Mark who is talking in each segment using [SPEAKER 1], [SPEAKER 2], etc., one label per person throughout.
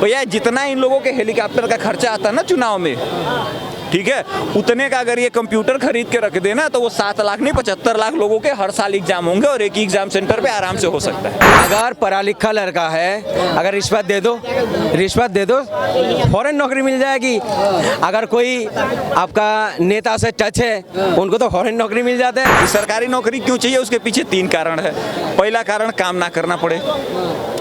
[SPEAKER 1] भैया जितना इन लोगों के हेलीकॉप्टर का खर्चा आता है ना चुनाव में, ठीक है, उतने का अगर ये कंप्यूटर खरीद के रख देना तो वो 7 लाख नहीं 75 लाख लोगों के हर साल एग्जाम होंगे और एक ही एग्जाम सेंटर पे आराम से हो सकता है।
[SPEAKER 2] अगर पढ़ा लिखा लड़का है, अगर रिश्वत दे दो फौरन नौकरी मिल जाएगी। अगर कोई आपका नेता से टच है उनको तो फौरन नौकरी मिल जाता है।
[SPEAKER 1] सरकारी नौकरी क्यों चाहिए, उसके पीछे 3 कारण है। पहला कारण काम ना करना पड़े,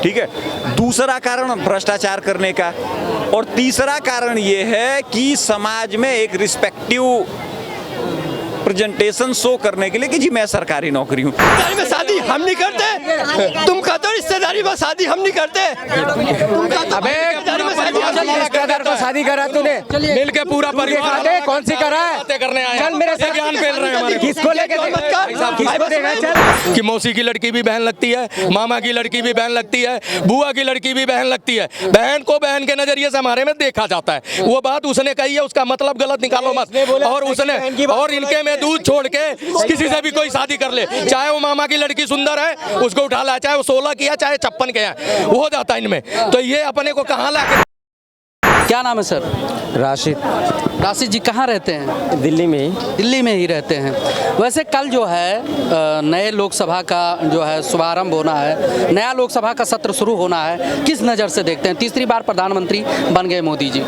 [SPEAKER 1] ठीक है, दूसरा कारण भ्रष्टाचार करने का, और तीसरा कारण ये है कि समाज में एक रिस्पेक्टिव प्रेजेंटेशन शो करने के लिए कि जी मैं सरकारी नौकरी हूँ।
[SPEAKER 3] रिश्तेदारी में शादी हम नहीं करते, तुम कहते हो रिश्तेदारी में शादी हम नहीं करते।
[SPEAKER 2] अबे रिश्तेदार को शादी करा तूने
[SPEAKER 4] मिल के पूरा परिवार
[SPEAKER 2] कौन सी करा है?
[SPEAKER 4] करने आए
[SPEAKER 2] चल मेरे साथ
[SPEAKER 4] ज्ञान फैल रहे हैं हमारे।
[SPEAKER 2] किसको लेके किसको देगा? चल
[SPEAKER 4] कि मौसी की लड़की भी बहन लगती है, मामा की लड़की भी बहन लगती है, बुआ की लड़की भी बहन लगती है। बहन को बहन के नजरिए से हमारे में देखा जाता है। वो बात उसने कही है, उसका मतलब गलत निकालो मत। और उसने और इनके में दूध छोड़ के किसी से भी कोई शादी कर ले, चाहे वो मामा की लड़की सुंदर है उसको उठा ला, चाहे वो 16 की है चाहे 56 के है, वो हो जाता है इनमें। तो ये अपने को कहाँ ला।
[SPEAKER 5] क्या नाम है सर?
[SPEAKER 2] राशिद।
[SPEAKER 5] राशिद जी कहाँ रहते हैं?
[SPEAKER 2] दिल्ली में ही।
[SPEAKER 5] दिल्ली में ही रहते हैं। वैसे कल जो है नए लोकसभा का जो है शुभारंभ होना है, नया लोकसभा का सत्र शुरू होना है, किस नज़र से देखते हैं? तीसरी बार प्रधानमंत्री बन गए मोदी जी।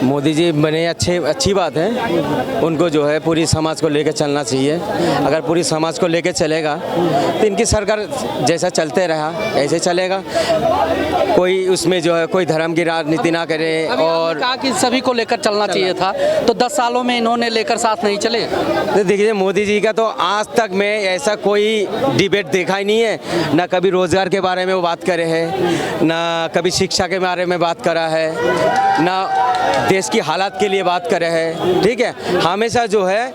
[SPEAKER 2] मोदी जी बने अच्छी बात है। उनको जो है पूरी समाज को लेकर चलना चाहिए। अगर पूरी समाज को लेकर चलेगा तो इनकी सरकार जैसा चलते रहा ऐसे चलेगा। कोई उसमें जो है कोई धर्म की राजनीति ना करे। और
[SPEAKER 5] कहा कि सभी को लेकर चलना चाहिए था, तो 10 सालों में इन्होंने लेकर साथ नहीं चले।
[SPEAKER 2] तो देखिए मोदी जी का तो आज तक मैं ऐसा कोई डिबेट देखा ही नहीं है। ना कभी रोजगार के बारे में वो बात करे है, ना कभी शिक्षा के बारे में बात करा है, ना देश की हालात के लिए बात करे है। ठीक है, हमेशा जो है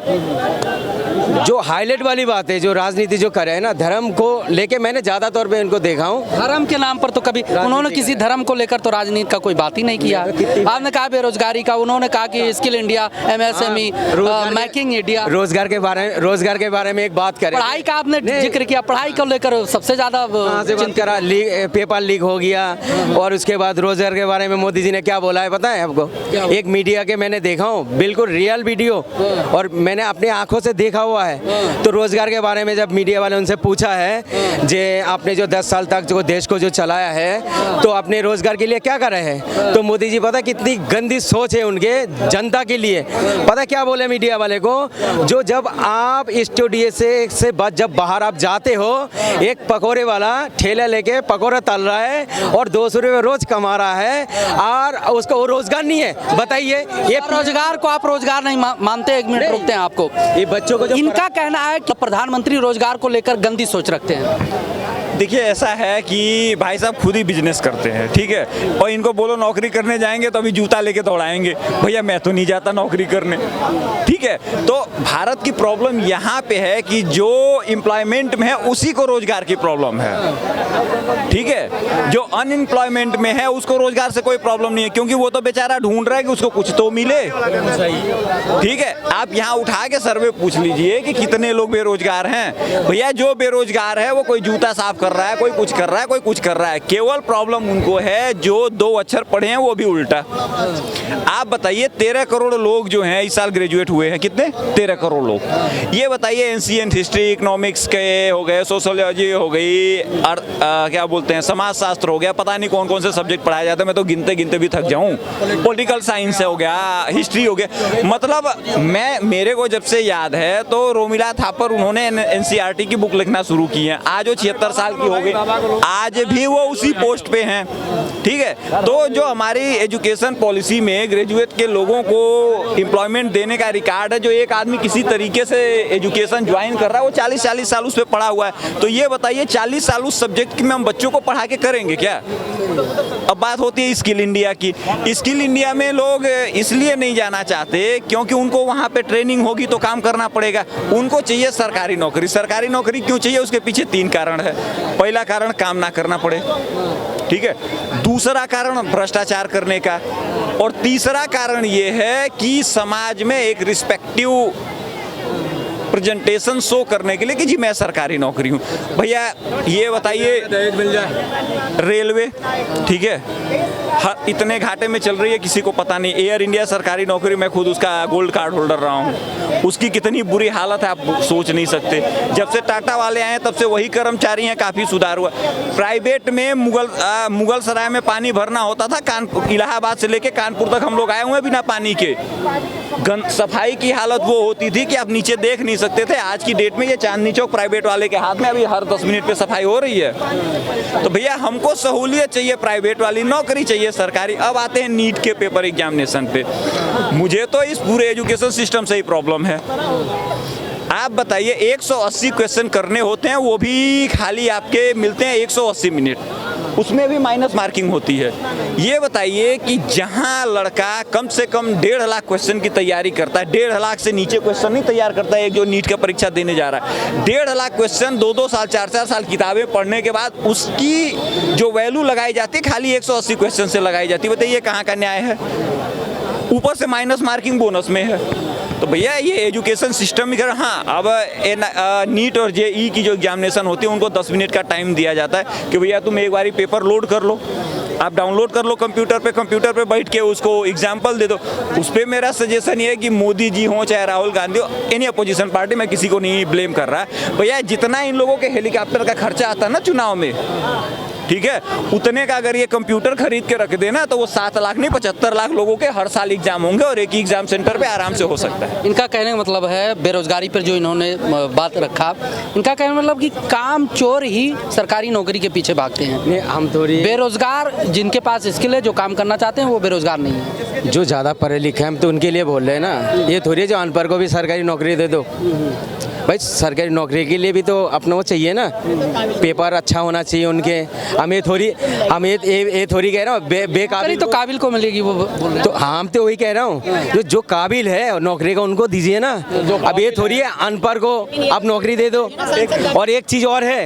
[SPEAKER 2] जो हाईलाइट वाली बात है, जो राजनीति जो करे है ना, धर्म को लेके मैंने ज्यादा तौर पे इनको देखा हूँ।
[SPEAKER 5] धर्म के नाम पर तो कभी उन्होंने किसी धर्म को लेकर तो राजनीति का कोई बात ही नहीं किया। आपने कहा बेरोजगारी का, उन्होंने कहा कि skill India, MSME, making India,
[SPEAKER 2] रोजगार के बारे में एक बात करें।
[SPEAKER 5] पढ़ाई का आपने जिक्र किया, पढ़ाई को लेकर सबसे ज्यादा
[SPEAKER 2] चिंता करा, पेपर लीक हो गया। और उसके बाद रोजगार के बारे में मोदी जी ने क्या बोला है पता है आपको? एक मीडिया के मैंने देखा हूँ, बिल्कुल रियल वीडियो, और मैंने अपनी आंखों से देखा हुआ है। तो रोजगार के बारे में जब मीडिया वाले उनसे पूछा है जे आपने जो 10 साल तक जो देश को जो चलाया है तो अपने रोजगार के लिए क्या कर रहे हैं, तो मोदी जी पता कितनी गंदी सोच है उनके जनता के लिए। पता क्या बोले मीडिया वाले को? जो जब आप स्टूडियो से जब बाहर आप जाते हो, एक पकौड़े वाला ठेला लेके पकौड़ा तल रहा है और 200 रुपये रोज कमा रहा है, और उसको वो रोजगार नहीं है। बताइए, ये
[SPEAKER 5] रोजगार को आप रोजगार नहीं मानते? 1 मिनट रुकते हैं आपको।
[SPEAKER 2] ये बच्चों को
[SPEAKER 5] इनका कहना है कि प्रधानमंत्री रोजगार को लेकर गंदी सोच रखते हैं।
[SPEAKER 1] देखिए ऐसा है कि भाई साहब खुद ही बिजनेस करते हैं, ठीक है, और इनको बोलो नौकरी करने जाएंगे तो अभी जूता लेके दौड़ाएंगे, भैया मैं तो नहीं जाता नौकरी करने, ठीक है। तो भारत की प्रॉब्लम यहाँ पे है कि जो एम्प्लॉयमेंट में है उसी को रोजगार की प्रॉब्लम है, ठीक है। जो अनएम्प्लॉयमेंट में है उसको रोजगार से कोई प्रॉब्लम नहीं है, क्योंकि वो तो बेचारा ढूंढ रहा है कि उसको कुछ तो मिले, ठीक है। आप यहाँ उठा के सर्वे पूछ लीजिए कि कितने लोग बेरोजगार हैं। भैया जो बेरोजगार है वो कोई जूता साफ कर रहा है, कोई कुछ कर रहा है, कोई कुछ कर रहा है। केवल प्रॉब्लम उनको है जो 2 अक्षर पढ़े हैं वो भी उल्टा। आप बताइए 13 करोड़ लोग जो हैं इस साल ग्रेजुएट हुए हैं, कितने? 13 करोड़ लोग। ये बताइए एंशिएंट हिस्ट्री, इकोनॉमिक्स के हो गए, सोशियोलॉजी हो गई, क्या बोलते हैं, समाज शास्त्र हो गया, पता नहीं कौन कौन से सब्जेक्ट पढ़ाए जाते हैं, मैं तो गिनते गिनते भी थक जाऊँ। पॉलिटिकल साइंस हो गया, हिस्ट्री हो गया। मतलब मेरे को जब से याद है तो रोमिला थापर उन्होंने NCERT की बुक लिखना शुरू की है। आज वो 76 साल की हो गई, आज भी वो उसी पोस्ट पे हैं, ठीक है। तो जो हमारी एजुकेशन पॉलिसी में ग्रेजुएट के लोगों को एम्प्लॉयमेंट देने का रिकॉर्ड है, जो एक आदमी किसी तरीके से एजुकेशन ज्वाइन कर रहा है वो 40-40 साल उस पर पढ़ा हुआ है। तो ये बताइए 40 साल उस सब्जेक्ट में हम बच्चों को पढ़ा के करेंगे क्या? अब बात होती है स्किल इंडिया की। स्किल इंडिया में लोग इसलिए नहीं जाना चाहते क्योंकि उनको वहाँ पे ट्रेनिंग होगी तो काम करना पड़ेगा। उनको चाहिए सरकारी नौकरी। सरकारी नौकरी क्यों चाहिए, उसके पीछे 3 कारण है। पहला कारण काम ना करना पड़े, ठीक है, दूसरा कारण भ्रष्टाचार करने का, और तीसरा कारण ये है कि समाज में एक रिस्पेक्टिव प्रेजेंटेशन शो करने के लिए कि जी मैं सरकारी नौकरी हूँ। भैया ये बताइए, रेलवे ठीक है, हर इतने घाटे में चल रही है, किसी को पता नहीं। एयर इंडिया सरकारी नौकरी, मैं खुद उसका गोल्ड कार्ड होल्डर रहा हूँ, उसकी कितनी बुरी हालत है आप सोच नहीं सकते। जब से टाटा वाले आए तब से वही कर्मचारी हैं, काफ़ी सुधार हुआ। प्राइवेट में मुगल सराय में पानी भरना होता था, इलाहाबाद से लेके कानपुर तक हम लोग आए हुए हैं बिना पानी के। सफाई की हालत वो होती थी कि आप नीचे देख नहीं सकते थे। आज की डेट में ये चांदनी चौक प्राइवेट वाले के हाथ में, अभी हर 10 मिनट पे सफाई हो रही है। तो भैया हमको सहूलियत चाहिए, प्राइवेट वाली नौकरी चाहिए सरकारी। अब आते हैं नीट के पेपर एग्जामिनेशन पे। मुझे तो इस पूरे एजुकेशन सिस्टम से ही प्रॉब्लम है। आप बताइए 180 क्वेश्चन करने होते हैं, वो भी खाली आपके मिलते हैं 180 मिनट, उसमें भी माइनस मार्किंग होती है। ये बताइए कि जहां लड़का कम से कम 1.5 लाख क्वेश्चन की तैयारी करता है, 1.5 लाख से नीचे क्वेश्चन नहीं तैयार करता है, एक जो नीट का परीक्षा देने जा रहा है, 1.5 लाख क्वेश्चन 2-2 साल 4-4 साल किताबें पढ़ने के बाद उसकी जो वैल्यू लगाई जाती है खाली 180 क्वेश्चन से लगाई जाती है। बताइए कहाँ का न्याय है? ऊपर से माइनस मार्किंग बोनस में है। तो भैया ये एजुकेशन सिस्टम ही हाँ, अब नीट और जेई की जो एग्जामिनेशन होती है उनको 10 मिनट का टाइम दिया जाता है कि भैया तुम एक बारी पेपर लोड कर लो, आप डाउनलोड कर लो कंप्यूटर पे बैठ के उसको एग्जाम्पल दे दो। उस पर मेरा सजेशन ये है कि मोदी जी हों चाहे राहुल गांधी हो, एनी अपोजिशन पार्टी, मैं किसी को नहीं ब्लेम कर रहा, भैया जितना इन लोगों के हेलीकॉप्टर का खर्चा आता है ना चुनाव में, ठीक है, उतने का अगर ये कंप्यूटर खरीद के रख देना तो वो 7 लाख नहीं 75 लाख लोगों के हर साल एग्जाम होंगे और एक ही एग्जाम सेंटर पे आराम से हो सकता है।
[SPEAKER 5] इनका कहने का मतलब है बेरोजगारी पर जो इन्होंने बात रखा, इनका कहने का मतलब कि काम चोर ही सरकारी नौकरी के पीछे भागते हैं।
[SPEAKER 2] नहीं, हम थोड़ी
[SPEAKER 5] बेरोजगार जिनके पास स्किल है, जो काम करना चाहते हैं, वो बेरोजगार नहीं है।
[SPEAKER 2] जो ज़्यादा पढ़े लिखे हैं हम तो उनके लिए बोल रहे हैं ना। ये थोड़ी है जो अनपढ़ को भी सरकारी नौकरी दे दो। भाई सरकारी नौकरी के लिए भी तो अपना वो चाहिए ना, पेपर अच्छा होना चाहिए उनके। हम ये थोड़ी कह रहा हूँ बेकाबिल
[SPEAKER 5] तो काबिल को मिलेगी, वो बोल रहे हैं।
[SPEAKER 2] तो हम तो वही कह रहा हूँ, जो काबिल है नौकरी का उनको दीजिए ना। अब ये थोड़ी है अनपढ़ को आप नौकरी दे दो। और एक चीज़ और है,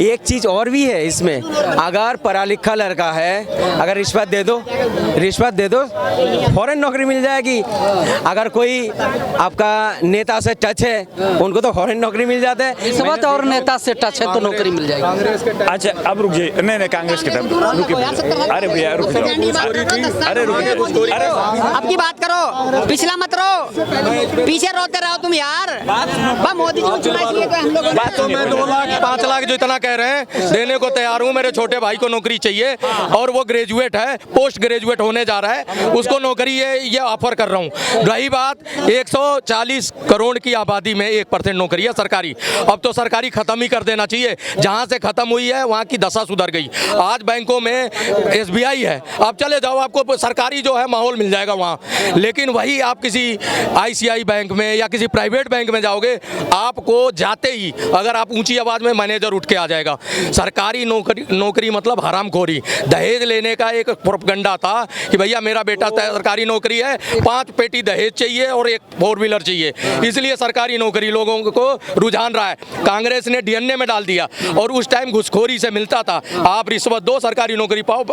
[SPEAKER 2] एक चीज़ और भी है इसमें, अगर पढ़ा लिखा लड़का है, अगर रिश्वत दे दो फौरन नौकरी मिल जाएगी। अगर कोई आपका नेता से टच है उनको तो फौरन नौकरी मिल जाता है।
[SPEAKER 5] रिश्वत और नेता से टच है तो नौकरी मिल जाएगी।
[SPEAKER 1] अच्छा अब रुक जाइए, नहीं कांग्रेस की तरफ रुकिए, अरे भैया रुक जाओ, अरे रुकिए, अरे
[SPEAKER 6] अब की बात करो, पिछला मत रो, पीछे रोते रहो तुम यार। मोदी जी को चुना चाहिए हम लोग।
[SPEAKER 4] तो मैं 2 लाख 5 लाख जो इतना कह रहे हैं देने को तैयार हूँ। मेरे छोटे भाई को नौकरी चाहिए और वो ग्रेजुएट है, पोस्ट ग्रेजुएट होने जा रहा है, उसको नौकरी ये ऑफर कर रहा हूँ। रही बात 140 करोड़ की आबादी में 1% नौकरी है सरकारी। अब तो सरकारी खत्म ही कर देना चाहिए। जहाँ से खत्म हुई है वहाँ की दशा सुधर गई। आज बैंकों में SBI है, अब चले जाओ आपको सरकारी जो है माहौल मिल जाएगा वहाँ। लेकिन वही आप किसी ICI बैंक में या किसी प्राइवेट बैंक में जाओगे, आपको जाते ही अगर आप ऊंची आवाज़ में मैनेजर उठ के आ जाएगा। सरकारी नौकरी मतलब हरामखोरी। दहेज लेने का एक प्रोपगंडा था कि भैया मेरा बेटा सरकारी नौकरी है, 5 पेटी दहेज चाहिए और 1 4 व्हीलर चाहिए, इसलिए सरकारी नौकरी लोगों को रुझान रहा है। कांग्रेस ने DNA में डाल दिया और उस टाइम घुसखोरी से मिलता था, आप रिश्वत दो सरकारी नौकरी पाओ,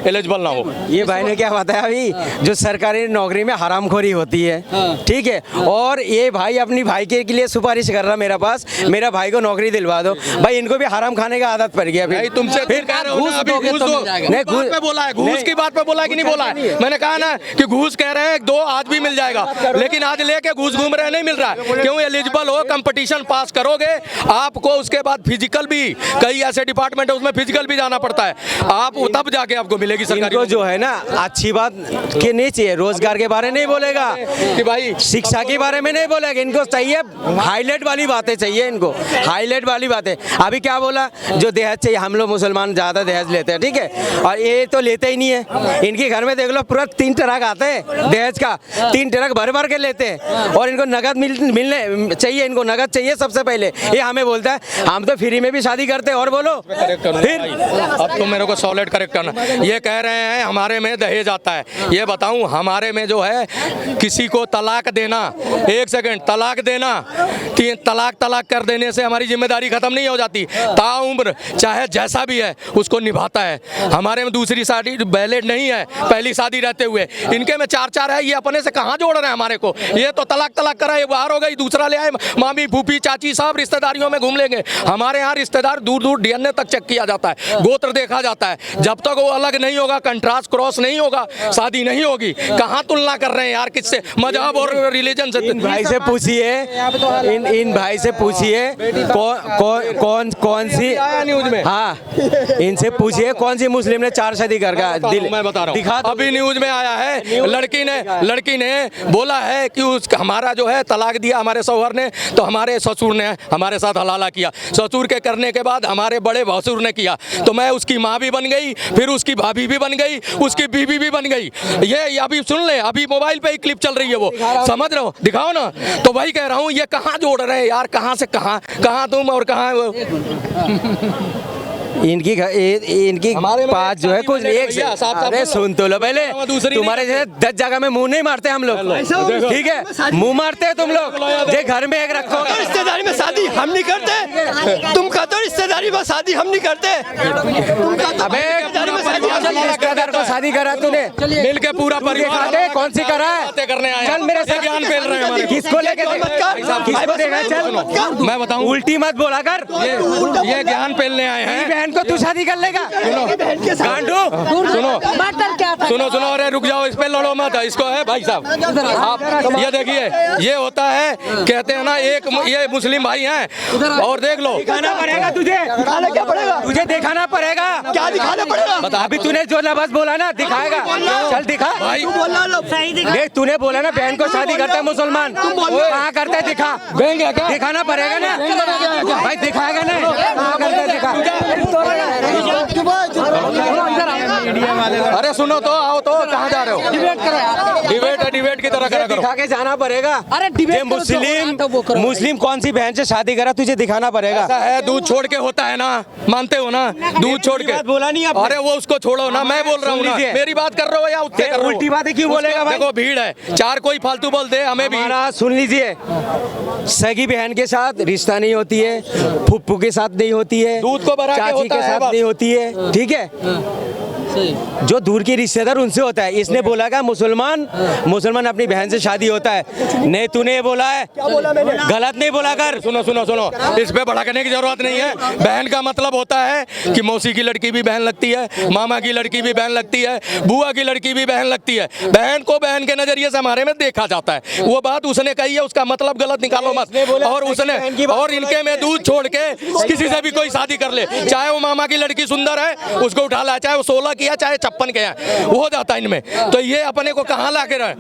[SPEAKER 4] एलिजिबल ना हो।
[SPEAKER 2] ये भाई ने क्या बताया अभी, जो सरकारी नौकरी में हरामखोरी होती है, ठीक है। और ये भाई अपनी भाई के लिए सुपारिश कर रहा मेरे पास, मेरा भाई को नौकरी दिलवा दो। भाई इनको भी हराम खाने का आदत पड़ गया।
[SPEAKER 4] भाई तुमसे फिर कह रहे हो ना, अभी घूस दो, नहीं घूस पे बोला है, घूस की बात पे बोला है कि नहीं बोला है? मैंने कहा ना कि घूस कह रहे हैं, 2 आज भी मिल जाएगा, लेकिन आज लेके घूस घूम रहे नहीं मिल रहा है। क्यों? एलिजिबल हो, कंपटीशन पास करोगे, आपको उसके बाद फिजिकल भी, कई ऐसे डिपार्टमेंट है उसमें फिजिकल भी जाना पड़ता है, आप तब जाके आपको मिलेगी सरकारी।
[SPEAKER 2] इनको जो है ना अच्छी बात के नहीं चाहिए, रोजगार के बारे नहीं बोलेगा
[SPEAKER 4] कि भाई
[SPEAKER 2] शिक्षा के बारे में नहीं बोलेगा, इनको चाहिए हाईलाइट वाली बातें चाहिए, इनको हाईलाइट वाली बातें। अभी क्या बोला, जो दहेज चाहिए, हम लोग मुसलमान ज्यादा दहेज लेते हैं, ठीक है, और ये तो लेते ही नहीं है। इनके घर में देख लो पूरा 3 ट्रक आते हैं दहेज का, 3 ट्रक भर भर के लेते हैं, और इनको नगद मिलने चाहिए, इनको नगद चाहिए सबसे पहले। ये हमें बोलता है हम तो फ्री में भी शादी करते हैं, और बोलो फिर
[SPEAKER 4] अब तो मेरे को सॉलिड करेक्ट करना। ये कह रहे हैं हमारे में दहेज आता है, ये बताऊं हमारे में जो है किसी को तलाक देना, 1 सेकंड तलाक देना, 3 तलाक कर देने से हमारी जिम्मेदारी खत्म नहीं हो जाती। ताउम्र चाहे जैसा भी है उसको निभाता है। हमारे में दूसरी शादी वैलिड नहीं है, पहली शादी रहते हुए। इनके में 4 है, ये अपने से कहाँ जोड़ रहे हैं हमारे को। ये तो तलाक करा, ये बाहर हो गई, दूसरा ले आए, मामी फूफी चाची सब रिश्तेदारियों में घूम लेंगे। हमारे यहाँ रिश्तेदार दूर दूर डीएनए तक चेक किया जाता है, गोत्र देखा जाता है। जब तक वो अलग नहीं होगा, कंट्रास्ट क्रॉस नहीं होगा, शादी नहीं होगी। कहाँ तुलना कर रहे हैं यार किससे, मजहब और रिलीजन से?
[SPEAKER 2] इन भाई से पूछिए, इन भाई से पूछिए कौन सी
[SPEAKER 4] न्यूज में,
[SPEAKER 2] हाँ इनसे पूछिए कौन सी मुस्लिम ने 4 शादी कर
[SPEAKER 4] मैं बता रहा
[SPEAKER 2] दिखा
[SPEAKER 4] हूँ,
[SPEAKER 2] दो।
[SPEAKER 4] अभी न्यूज में आया है, लड़की ने बोला है कि हमारा जो है तलाक दिया हमारे शौहर ने, तो हमारे ससुर ने हमारे साथ हलाला किया। ससुर के करने के बाद हमारे बड़े भसुर ने किया, तो मैं उसकी माँ भी बन गई, फिर उसकी भाभी भी बन गई, उसकी बीवी भी बन गई। ये अभी सुन ले, अभी मोबाइल पे ही क्लिप चल रही है, वो समझ रहे हो, दिखाओ ना। तो वही कह रहा हूँ, ये कहाँ जोड़ रहे हैं यार, कहाँ से कहाँ, कहाँ तुम और कहाँ वो।
[SPEAKER 2] इनकी पास जो है कुछ एक
[SPEAKER 4] भैया, साफ-साफ
[SPEAKER 2] अरे
[SPEAKER 4] बोलो।
[SPEAKER 2] सुन तो लो पहले,
[SPEAKER 4] दूसरी
[SPEAKER 2] तुम्हारे जैसे 10 जगह में मुंह नहीं मारते हम लोग, ठीक है, मुंह मारते हैं तुम लोग, जे घर में एक रखो।
[SPEAKER 3] रिश्तेदारी में शादी हम नहीं करते, तुम कहते हो रिश्तेदारी में शादी हम नहीं करते।
[SPEAKER 2] अबे रिश्तेदार को शादी करा तूने,
[SPEAKER 4] मिल के पूरा परिवार
[SPEAKER 2] दिखा दे, कौन सी करा है?
[SPEAKER 4] बातें करने आए हैं।
[SPEAKER 2] चल मेरे साथ
[SPEAKER 4] ज्ञान फैल रहे हैं हमारे।
[SPEAKER 2] किसको लेके किसको देखा? चल
[SPEAKER 4] मैं बताऊं,
[SPEAKER 2] उल्टी मत बोला कर,
[SPEAKER 4] ये ज्ञान फैलने आए हैं।
[SPEAKER 2] बहन को तू शादी कर लेगा? गांडू
[SPEAKER 4] सुनो, अरे रुक जाओ, इस पे लड़ो मत, इसको है भाई साहब आप ये देखिए, ये होता है, कहते हैं ना, एक ये मुस्लिम भाई हैं, और देख लो,
[SPEAKER 2] दिखाना पड़ेगा तुझे,
[SPEAKER 3] क्या पड़ेगा?
[SPEAKER 2] तुझे दिखाना पड़ेगा।
[SPEAKER 3] क्या दिखाना पड़ेगा?
[SPEAKER 2] बता, अभी तूने जो लफ्ज़ बोला ना, दिखाएगा, चल दिखा
[SPEAKER 4] भाई
[SPEAKER 2] देख, तूने बोला ना बहन को शादी करता है मुसलमान, कहाँ करता है दिखा, दिखाना पड़ेगा ना भाई, दिखाएगा ना, कहाँ करता है दिखा।
[SPEAKER 4] अरे सुनो तो, आओ तो, कहाँ जा रहे हो? डिबेट की तरह करा करो।
[SPEAKER 2] दिखा के जाना पड़ेगा।
[SPEAKER 5] अरे डिबेट करो,
[SPEAKER 2] मुस्लिम कौन सी बहन से शादी करा, तुझे दिखाना पड़ेगा।
[SPEAKER 4] ऐसा है, दूध छोड़ के होता है ना, मानते हो ना, दूध छोड़ के।
[SPEAKER 2] बोला नहीं आपने।
[SPEAKER 4] अरे वो उसको छोड़ो ना, मैं बोल रहा हूँ ना,
[SPEAKER 2] सुन लीजिए।
[SPEAKER 4] मेरी बात कर रहे हो या उससे कर रहे हो?
[SPEAKER 2] उल्टी बातें क्यों बोलेगा भाई?
[SPEAKER 4] देखो भीड़ है, चार कोई फालतू बोल दे, हमें भी।
[SPEAKER 2] हमारा सुन लीजिए, सगी बहन के साथ रिश्ता नहीं होती है, फुप्पू के साथ नहीं होती है,
[SPEAKER 4] दूध को भरा के
[SPEAKER 2] चाची
[SPEAKER 4] होता
[SPEAKER 2] के
[SPEAKER 4] है
[SPEAKER 2] साथ
[SPEAKER 4] बस।
[SPEAKER 2] नहीं होती है, ठीक है। जो दूर के रिश्तेदार उनसे होता है। इसने बोला का मुसलमान अपनी बहन से शादी होता है, नहीं तूने ये बोला है, गलत नहीं बोला कर।
[SPEAKER 4] सुनो, इस पे भड़कने की जरूरत नहीं है। बहन का मतलब होता है कि मौसी की लड़की भी बहन लगती है, मामा की लड़की भी बहन लगती है, बुआ की लड़की भी बहन लगती है। बहन को बहन के नजरिए से हमारे में देखा जाता है। वो बात उसने कही है, उसका मतलब गलत निकालो मत। और उसने और इनके में दूध छोड़ के किसी से भी कोई शादी कर ले, चाहे वो मामा की लड़की सुंदर है, उसको उठा ला, चाहे वो 16 किया, चाहे 56 किया, वो हो जाता है इनमें। तो ये अपने को कहाँ ला के रहे?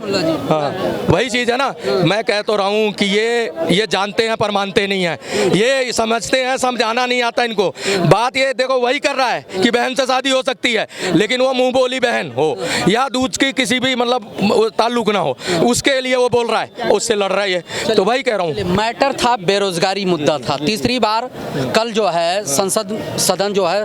[SPEAKER 4] हाँ, वही चीज है ना। मैं कह तो रहा हूँ कि ये जानते हैं पर मानते नहीं हैं, ये समझते हैं, समझाना नहीं आता इनको। बात ये देखो, वही कर रहा है कि बहन से शादी हो सकती है, लेकिन वो मुंह बोली बहन हो या दूध की किसी भी मतलब ताल्लुक ना हो, उसके लिए वो बोल रहा है, उससे लड़ रहा है। तो वही कह रहा हूँ,
[SPEAKER 5] मैटर था बेरोजगारी मुद्दा था। तीसरी बार कल जो है संसद सदन जो है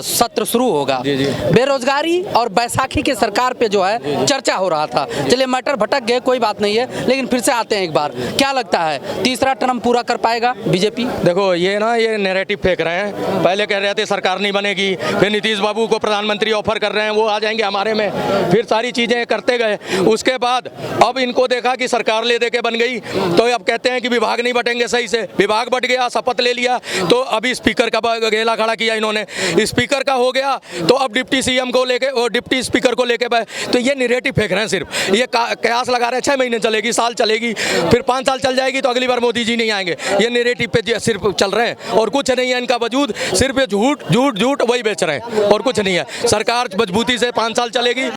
[SPEAKER 5] सत्र शुरू होगा। बेरोजगारी और बैसाखी के सरकार पे जो है चर्चा हो रहा था। चलिए मैटर भटक गए, कोई बात नहीं है, लेकिन फिर से आते हैं एक बार। क्या लगता है तीसरा टर्म पूरा कर पाएगा बीजेपी?
[SPEAKER 4] देखो ये ना, ये नैरेटिव फेंक रहे हैं। पहले कह रहे थे सरकार नहीं बनेगी, फिर नीतीश बाबू को प्रधानमंत्री ऑफर कर रहे हैं, वो आ जाएंगे हमारे में, फिर सारी चीजें करते गए। उसके बाद अब इनको देखा कि सरकार ले दे के बन गई, तो अब कहते हैं कि विभाग नहीं बटेंगे सही से। विभाग बट गया, शपथ ले लिया, तो अभी स्पीकर का गेला खड़ा किया इन्होंने। स्पीकर का हो गया, तो अब डिप्टी सीएम को लेके और डिप्टी स्पीकर को लेके तो ये नैरेटिव फेंक रहे हैं सिर्फ। ये कयास लगा रहे हैं 6 महीने चलेगी, साल चलेगी, फिर 5 साल चल जाएगी, तो अगली बार मोदी जी नहीं आएंगे। ये नैरेटिव पे सिर्फ चल रहे हैं और कुछ नहीं है इनका वजूद, सिर्फ ये झूठ वही बेच रहे हैं और कुछ नहीं है। सरकार मजबूती से 5 साल चलेगी।